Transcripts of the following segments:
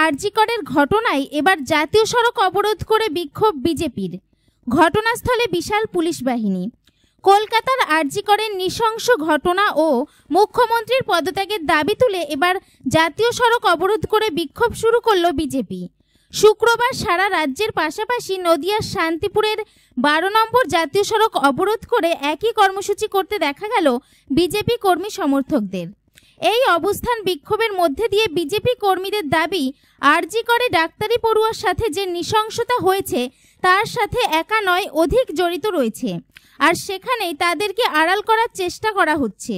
আরজি করের ঘটনায় এবার জাতীয় সড়ক অবরোধ করে বিক্ষোভ বিজেপির। ঘটনাস্থলে বিশাল পুলিশ বাহিনী। কলকাতার আরজি করের নৃশংস ঘটনা ও মুখ্যমন্ত্রীর পদত্যাগের দাবি তুলে এবার জাতীয় সড়ক অবরোধ করে বিক্ষোভ শুরু করল বিজেপি। শুক্রবার সারা রাজ্যের পাশাপাশি নদিয়ার শান্তিপুরের 12 নম্বর জাতীয় সড়ক অবরোধ করে একই কর্মসূচি করতে দেখা গেল বিজেপি কর্মী সমর্থকদের। এই অবস্থান বিক্ষোভের মধ্যে দিয়ে বিজেপি কর্মীদের দাবি, আরজি করে ডাক্তারি পড়ুয়ার সাথে যে নৃশংসতা হয়েছে তার সাথে একা নয়, অধিক জড়িত রয়েছে, আর সেখানেই তাদেরকে আড়াল করার চেষ্টা করা হচ্ছে।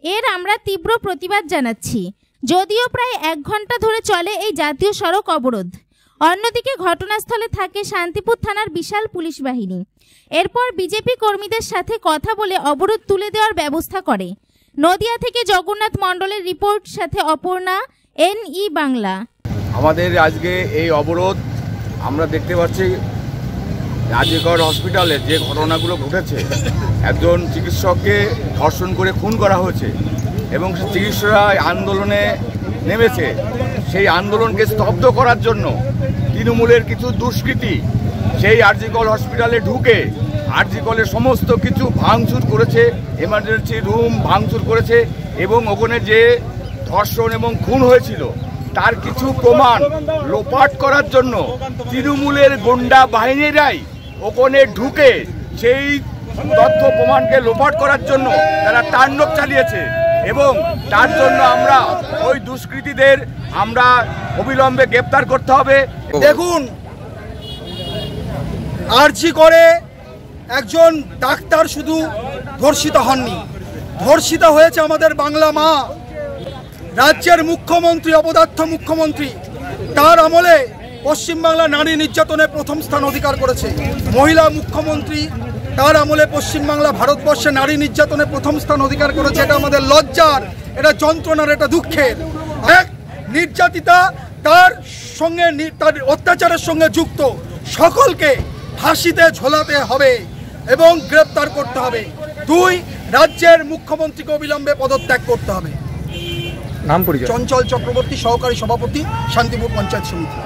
এর আমরা তীব্র প্রতিবাদ জানাচ্ছি। যদিও প্রায় 1 ঘন্টা ধরে চলে এই জাতীয় সড়ক অবরোধ। অন্যদিকে ঘটনাস্থলে থাকে শান্তিপুর থানার বিশাল পুলিশ বাহিনী। এরপর বিজেপি কর্মীদের সাথে কথা বলে অবরোধ তুলে দেওয়ার ব্যবস্থা করে। নদিয়া থেকে জগন্নাথ মণ্ডলের রিপোর্ট, সাথে অপর্ণা, NE বাংলা। আমাদের আজকে এই অবরোধ আমরা দেখতে পাচ্ছি রাজীকর হসপিটালে যে ঘটনাগুলো ঘটেছে, একজন চিকিৎসককে ধর্ষণ করে খুন করা হয়েছে এবং চিকিৎসকরা আন্দোলনে নেমেছে। সেই আন্দোলনকে স্তব্ধ করার জন্য তৃণমূলের কিছু দুষ্কৃতী সেই আরজিকর হসপিটালে ঢুকে আরজিকরের সমস্ত কিছু ভাঙচুর করেছে, এমার্জেন্সি রুম ভাঙচুর করেছে এবং ওখানে যে ধর্ষণ এবং খুন হয়েছিল তার কিছু প্রমাণ লোপাট করার জন্য তৃণমূলের গুন্ডা বাহিনীরাই ওখানে ঢুকে সেই তথ্য প্রমাণকে লোপাট করার জন্য তারা তাণ্ডব চালিয়েছে এবং তার জন্য আমরা ওই দুষ্কৃতীদের আমরা অবিলম্বে গ্রেপ্তার করতে হবে। দেখুন, আরজি করে একজন ডাক্তার শুধু ধর্ষিত হননি, ধর্ষিত হয়েছে আমাদের বাংলা মা। রাজ্যের মুখ্যমন্ত্রী, অপদার্থ মুখ্যমন্ত্রী, তার আমলে পশ্চিমবাংলা নারী নির্যাতনে প্রথম স্থান অধিকার করেছে। মহিলা মুখ্যমন্ত্রী, তার আমলে পশ্চিমবাংলা ভারতবর্ষে নারী নির্যাতনে প্রথম স্থান অধিকার করেছে। এটা আমাদের লজ্জার, এটা যন্ত্রণার, এটা দুঃখের। এক নির্যাতিতা, তার সঙ্গে তার অত্যাচারের সঙ্গে যুক্ত সকলকে ফাঁসিতে ঝোলাতে হবে এবং গ্রেপ্তার করতে হবে। 2, রাজ্যের মুখ্যমন্ত্রীকে অবিলম্বে পদত্যাগ করতে হবে। নাম পরিচয়? চঞ্চল চক্রবর্তী, সহকারী সভাপতি, শান্তিপুর পঞ্চায়েত সমিতি।